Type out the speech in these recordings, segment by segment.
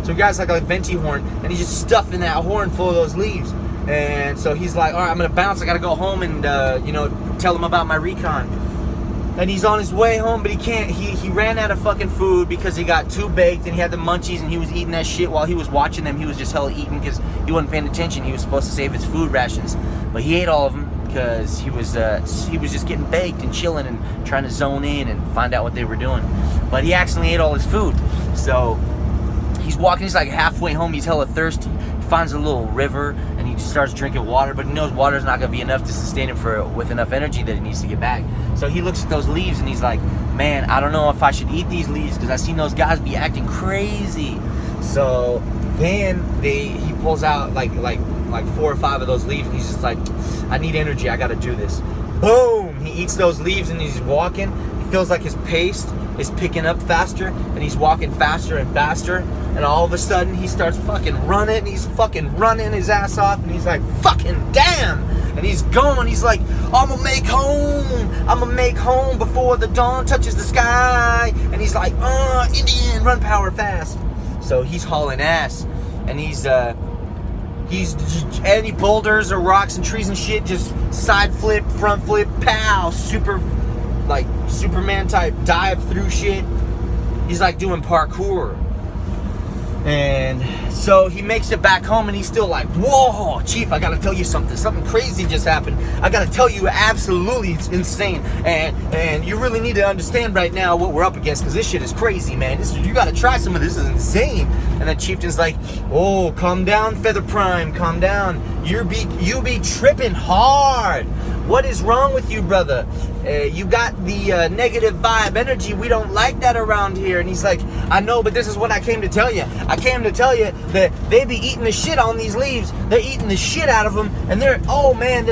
So he grabs like a venti horn, and he's just stuffing that horn full of those leaves. And so he's like, all right, I'm gonna bounce. I gotta go home and tell him about my recon. And he's on his way home, but he can't. He ran out of fucking food because he got too baked and he had the munchies and he was eating that shit while he was watching them. He was just hella eating because he wasn't paying attention. He was supposed to save his food rations, but he ate all of them because he was just getting baked and chilling and trying to zone in and find out what they were doing. But he accidentally ate all his food. So he's walking. He's like halfway home. He's hella thirsty. He finds a little river and he just starts drinking water, but he knows water's not gonna be enough to sustain him with enough energy that he needs to get back. So he looks at those leaves and he's like, man, I don't know if I should eat these leaves because I seen those guys be acting crazy. So then he pulls out like 4 or 5 of those leaves and he's just like, I need energy, I gotta do this. Boom! He eats those leaves and he's walking. He feels like his pace is picking up faster and he's walking faster and faster. And all of a sudden he starts fucking running. And he's fucking running his ass off and he's like, fucking damn! And he's going, he's like, I'ma make home before the dawn touches the sky. And he's like, Indian, run power fast. So he's hauling ass. And he's any boulders or rocks and trees and shit, just side flip, front flip, pow, Superman type dive through shit. He's like doing parkour. And so he makes it back home and he's still like, whoa, Chief, I gotta tell you something. Something crazy just happened. I gotta tell you, absolutely insane. And you really need to understand right now what we're up against because this shit is crazy, man. You gotta try some of this. This is insane. And then Chieftain's like, oh, calm down, Feather Prime, calm down. You be tripping hard. What is wrong with you, brother? You got the negative vibe energy. We don't like that around here. And he's like, I know, but this is what I came to tell you. I came to tell you that they be eating the shit on these leaves. They're eating the shit out of them. And they're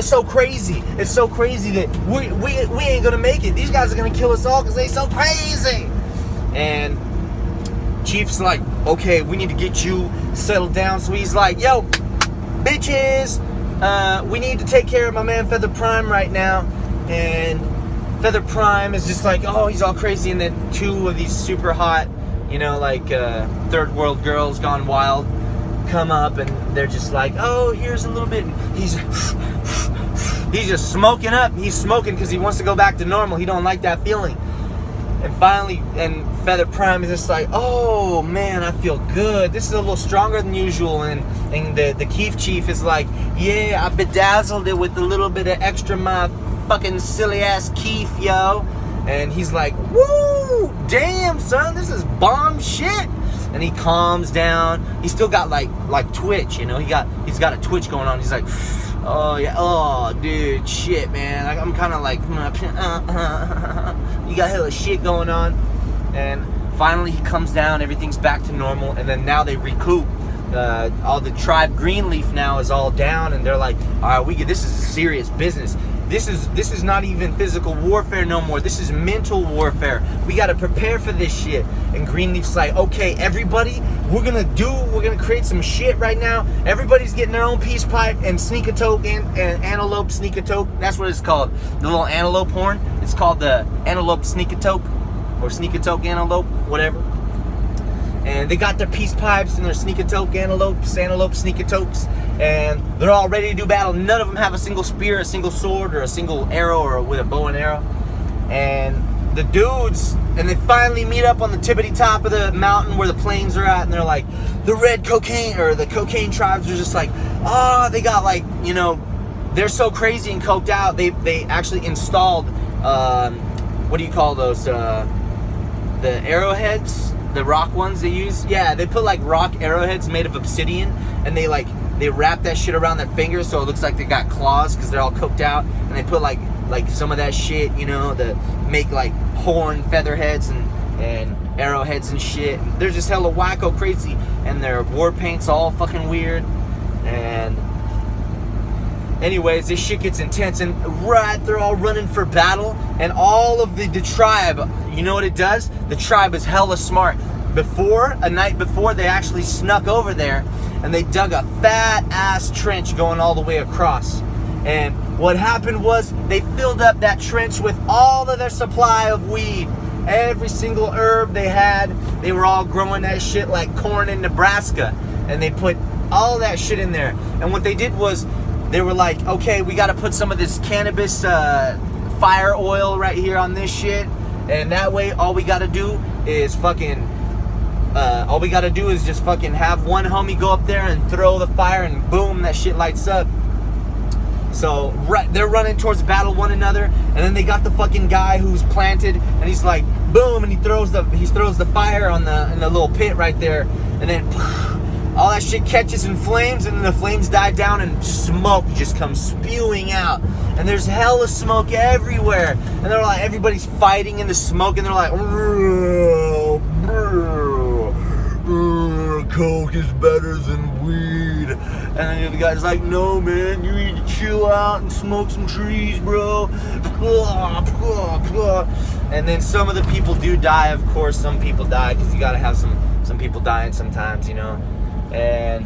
so crazy. It's so crazy that we ain't gonna make it. These guys are gonna kill us all because they so crazy. And Chief's like, okay, we need to get you settled down. So he's like, yo, bitches, we need to take care of my man Feather Prime right now. And Feather Prime is just like, oh, he's all crazy. And then 2 of these super hot, third world girls gone wild come up and they're just like, oh, here's a little bit. And he's just smoking up. He's smoking because he wants to go back to normal. He don't like that feeling. And finally, Feather Prime is just like, oh man, I feel good. This is a little stronger than usual. And the Keef Chief is like, yeah, I bedazzled it with a little bit of extra my fucking silly ass Keef, yo. And he's like, woo, damn son, this is bomb shit. And he calms down. He's still got like twitch, he's got a twitch going on. He's like, oh yeah, oh dude, shit man, I'm kind of like, you got hella shit going on. And finally he comes down, everything's back to normal, and then now they recoup. All the tribe Greenleaf now is all down, and they're like, all right, this is serious business. This is not even physical warfare no more. This is mental warfare. We got to prepare for this shit. And Greenleaf's like, okay, everybody, we're gonna create some shit right now. Everybody's getting their own Peacepipe and Sneak-a-Toke and Antelope Sneak-a-Toke. That's what it's called. The little antelope horn. It's called the Antelope Sneak-a-Toke or Sneak-a-Toke Antelope, whatever. And they got their Peacepipes and their Sneak-a-Toke Antelope Sneak-a-Tokes, and they're all ready to do battle. None of them have a single spear, a single sword, or a single arrow, or with a bow and arrow. And the dudes, and they finally meet up on the tippity top of the mountain where the plains are at, and they're like, the cocaine tribes are just like, they got like, they're so crazy and coked out, they actually installed, what do you call those, the arrowheads? The rock ones they use? Yeah, they put like rock arrowheads made of obsidian, and they wrap that shit around their fingers so it looks like they got claws because they're all cooked out, and they put like some of that shit, to make like horn featherheads and arrowheads and shit. They're just hella wacko crazy, and their war paint's all fucking weird. And anyways, this shit gets intense, and they're all running for battle, and all of the tribe, you know what it does? The tribe is hella smart. A night before, they actually snuck over there, and they dug a fat ass trench going all the way across. And what happened was, they filled up that trench with all of their supply of weed, every single herb they had. They were all growing that shit like corn in Nebraska. And they put all that shit in there. And what they did was, they were like, okay, we got to put some of this cannabis fire oil right here on this shit. And that way, all we got to do is just fucking have one homie go up there and throw the fire, and boom, that shit lights up. So they're running towards battle one another, and then they got the fucking guy who's planted, and he's like, boom, and he throws the fire in the little pit right there, and then all that shit catches in flames, and then the flames die down, and smoke just comes spewing out, and there's hella smoke everywhere, and they're like, everybody's fighting in the smoke, and they're like, coke is better than weed. And then the other guy's like, no man, you need to chill out and smoke some trees, bro. And then some of the people do die, of course. Some people die, because you gotta have some people dying sometimes, you know. And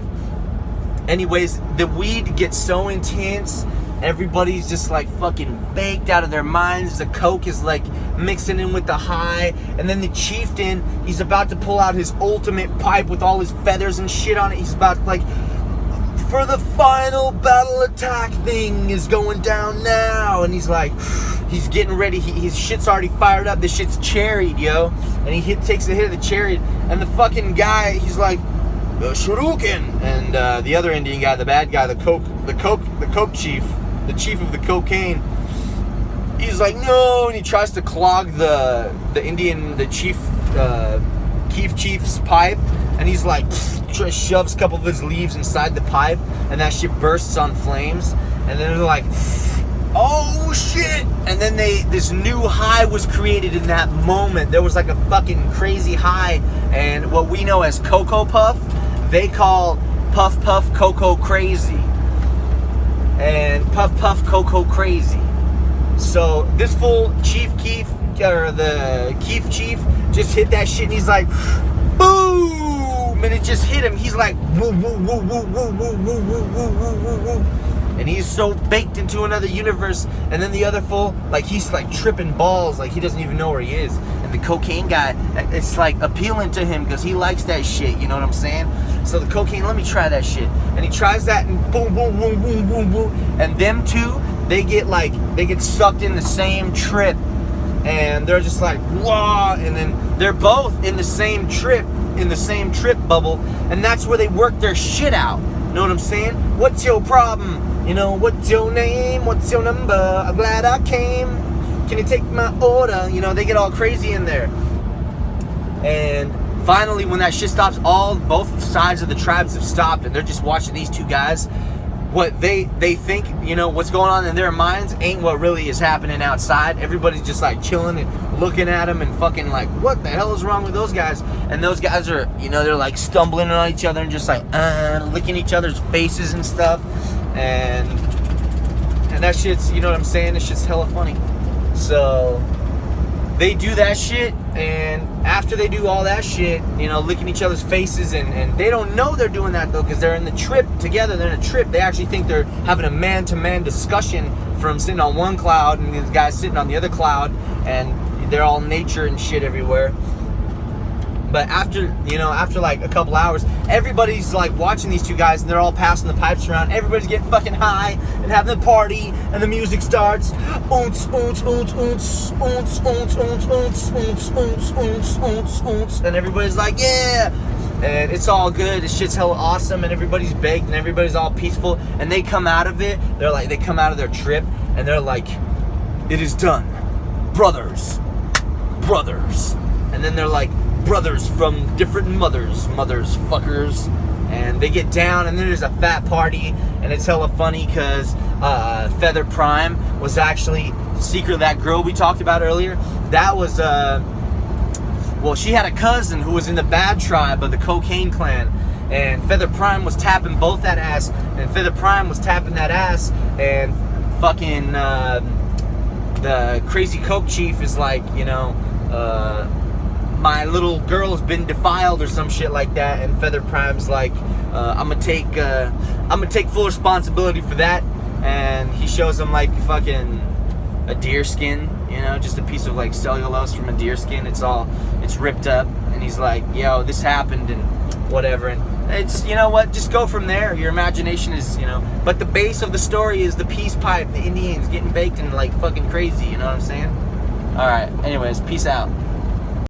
anyways, the weed gets so intense, everybody's just like fucking baked out of their minds. The coke is like mixing in with the high, and then the chieftain, he's about to pull out his ultimate pipe with all his feathers and shit on it. He's about to, like, for the final battle attack thing is going down now, and he's like, he's getting ready. His shit's already fired up. This shit's cherried, yo, and he takes a hit of the cherry, and the fucking guy, he's like, shuriken, and the other Indian guy, the bad guy, the coke chief, the chief of the cocaine, he's like, no, and he tries to clog the chief's pipe, and he's like, shoves a couple of his leaves inside the pipe, and that shit bursts on flames, and then they're like, oh shit, and then this new high was created in that moment. There was like a fucking crazy high, and what we know as Cocoa Puff, they call Puff Puff Cocoa Crazy. And Puff Puff Cocoa Crazy. So this fool Keef, or the Keef Chief, just hit that shit, and he's like, boom, and it just hit him. He's like, woo, woo, woo, woo, woo, woo, woo, woo, woo, woo, woo, woo. And he's so baked into another universe. And then the other fool, like, he's like tripping balls, like he doesn't even know where he is. And the cocaine guy, it's like appealing to him because he likes that shit, you know what I'm saying? So the cocaine, let me try that shit. And he tries that, and boom, boom, boom, boom, boom, boom. And them two, they get sucked in the same trip. And they're just like, whoa. And then they're both in the same trip bubble. And that's where they work their shit out. Know what I'm saying? What's your problem? You know, what's your name? What's your number? I'm glad I came. Can you take my order? You know, they get all crazy in there. And finally, when that shit stops, both sides of the tribes have stopped, and they're just watching these two guys. What they think, you know, what's going on in their minds ain't what really is happening outside. Everybody's just like chilling and looking at them and fucking like, what the hell is wrong with those guys? And those guys are, you know, they're like stumbling on each other and just like licking each other's faces and stuff. And that shit's, you know what I'm saying? That shit's hella funny. So they do that shit, and after they do all that shit, you know, licking each other's faces, and they don't know they're doing that though, because they're in the trip together. They're in a trip. They actually think they're having a man-to-man discussion from sitting on one cloud, and these guys sitting on the other cloud, and they're all nature and shit everywhere. But after like a couple hours, everybody's like watching these two guys, and they're all passing the pipes around. Everybody's getting fucking high and having a party, and the music starts. Oons, oons, oons, oons, oons, oons, oons, oons, oons, oons, oons, oons, oons, and everybody's like, yeah. And it's all good. This shit's hella awesome, and everybody's baked, and everybody's all peaceful. And they come out of it. They come out of their trip, and they're like, it is done, brothers. And then they're like, brothers from different mothers fuckers. And they get down, and then there's a fat party, and it's hella funny because Feather Prime was actually Secret, that girl we talked about earlier. That was she had a cousin who was in the bad tribe of the Cocaine Clan, and Feather Prime was tapping both that ass, and Feather Prime was tapping that ass, and fucking the crazy coke chief is like, you know, my little girl has been defiled or some shit like that, and Feather Prime's like, I'm gonna take full responsibility for that, and he shows him like fucking a deer skin, you know, just a piece of like cellulose from a deer skin. It's ripped up, and he's like, yo, this happened and whatever. And it's, you know what, just go from there. Your imagination is, you know, but the base of the story is the Peacepipe, the Indians getting baked and like fucking crazy, you know what I'm saying? All right, anyways, peace out.